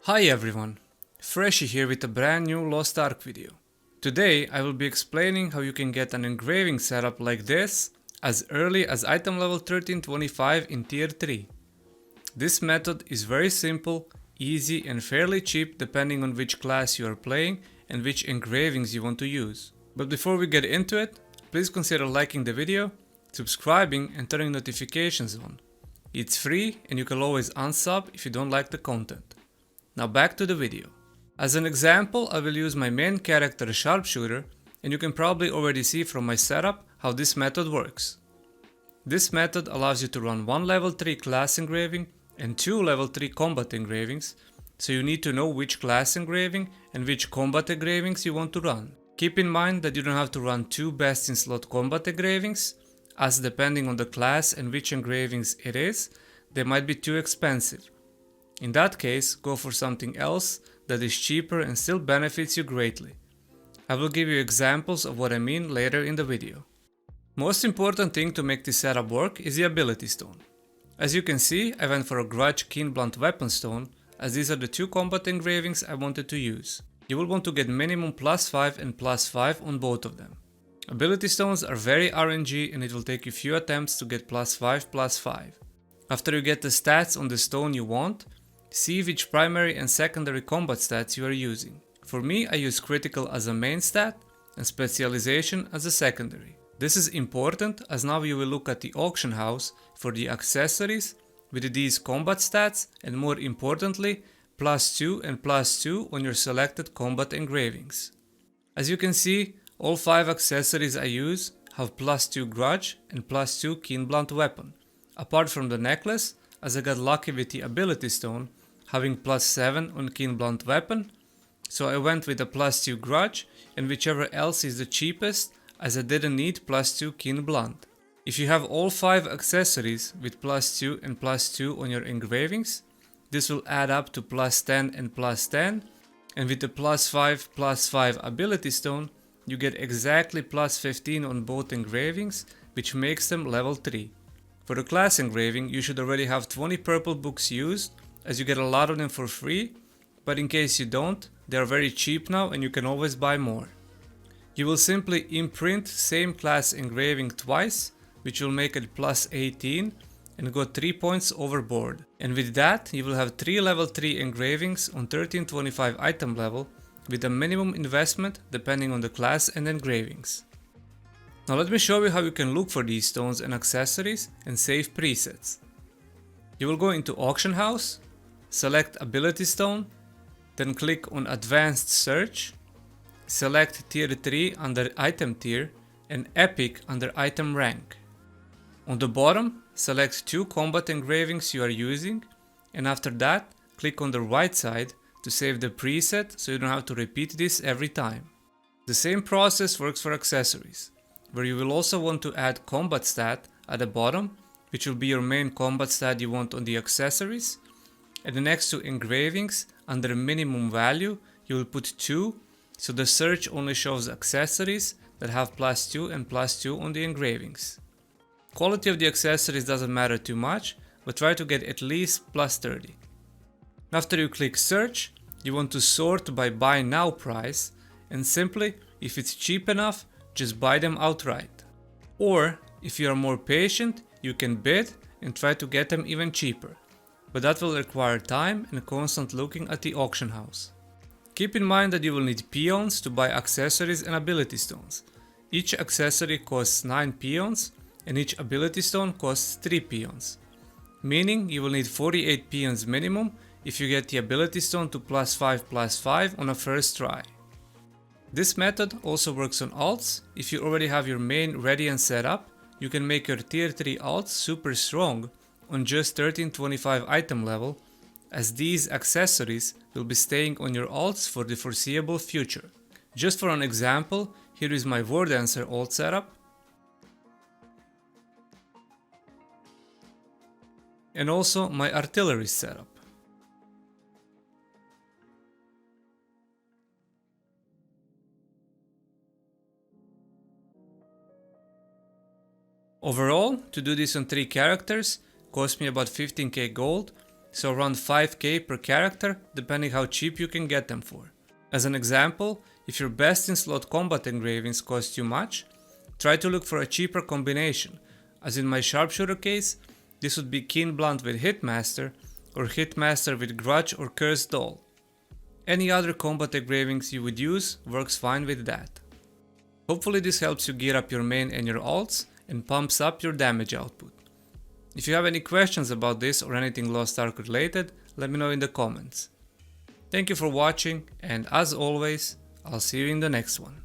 Hi everyone, Freshy here with a brand new Lost Ark video. Today I will be explaining how you can get an engraving setup like this as early as item level 1325 in tier 3. This method is very simple, easy and fairly cheap depending on which class you are playing and which engravings you want to use. But before we get into it, please consider liking the video, subscribing and turning notifications on. It's free and you can always unsub if you don't like the content. Now back to the video. As an example, I will use my main character Sharpshooter, and you can probably already see from my setup how this method works. This method allows you to run one level 3 class engraving and two level 3 combat engravings, so you need to know which class engraving and which combat engravings you want to run. Keep in mind that you don't have to run two best in slot combat engravings, as depending on the class and which engravings it is, they might be too expensive. In that case, go for something else that is cheaper and still benefits you greatly. I will give you examples of what I mean later in the video. Most important thing to make this setup work is the ability stone. As you can see, I went for a Grudge Keen Blunt Weapon Stone, as these are the two combat engravings I wanted to use. You will want to get minimum +5 and +5 on both of them. Ability stones are very RNG and it will take you few attempts to get +5/+5. After you get the stats on the stone you want, see which primary and secondary combat stats you are using. For me, I use critical as a main stat and specialization as a secondary. This is important as now you will look at the auction house for the accessories with these combat stats and more importantly, +2 and +2 on your selected combat engravings. As you can see, all 5 accessories I use have +2 Grudge and +2 Keen Blunt Weapon, apart from the necklace, as I got lucky with the ability stone having +7 on Keen Blunt Weapon, so I went with a +2 Grudge and whichever else is the cheapest, as I didn't need +2 Keen Blunt. If you have all 5 accessories with +2 and +2 on your engravings, this will add up to +10 and +10, and with the +5/+5 ability stone, you get exactly +15 on both engravings, which makes them level 3. For the class engraving, you should already have 20 purple books used, as you get a lot of them for free, but in case you don't, they are very cheap now and you can always buy more. You will simply imprint same class engraving twice, which will make it +18 and go 3 points overboard. And with that, you will have 3 level 3 engravings on 1325 item level with a minimum investment depending on the class and engravings. Now let me show you how you can look for these stones and accessories and save presets. You will go into auction house, select ability stone, then click on advanced search, select tier 3 under item tier and epic under item rank. On the bottom, select 2 combat engravings you are using, and after that click on the right side to save the preset so you don't have to repeat this every time. The same process works for accessories, where you will also want to add combat stat at the bottom, which will be your main combat stat you want on the accessories, and next to engravings under minimum value you will put 2, so the search only shows accessories that have +2 and +2 on the engravings. Quality of the accessories doesn't matter too much, but try to get at least +30. After you click search, you want to sort by buy now price, and simply, if it's cheap enough, just buy them outright. Or, if you are more patient, you can bid and try to get them even cheaper, but that will require time and constant looking at the auction house. Keep in mind that you will need peons to buy accessories and ability stones. Each accessory costs 9 peons and each ability stone costs 3 peons, meaning you will need 48 peons minimum if you get the ability stone to +5/+5 on a first try. This method also works on alts. If you already have your main ready and set up, you can make your tier 3 alts super strong on just 1325 item level, as these accessories will be staying on your alts for the foreseeable future. Just for an example, here is my War Dancer alt setup, and also my artillery setup. Overall, to do this on 3 characters cost me about 15k gold, so around 5k per character depending how cheap you can get them for. As an example, if your best in slot combat engravings cost too much, try to look for a cheaper combination, as in my sharpshooter case, this would be Keen Blunt with Hitmaster or Hitmaster with Grudge or Cursed Doll. Any other combat engravings you would use works fine with that. Hopefully this helps you gear up your main and your alts and pumps up your damage output. If you have any questions about this or anything Lost Ark related, let me know in the comments. Thank you for watching, and as always, I'll see you in the next one.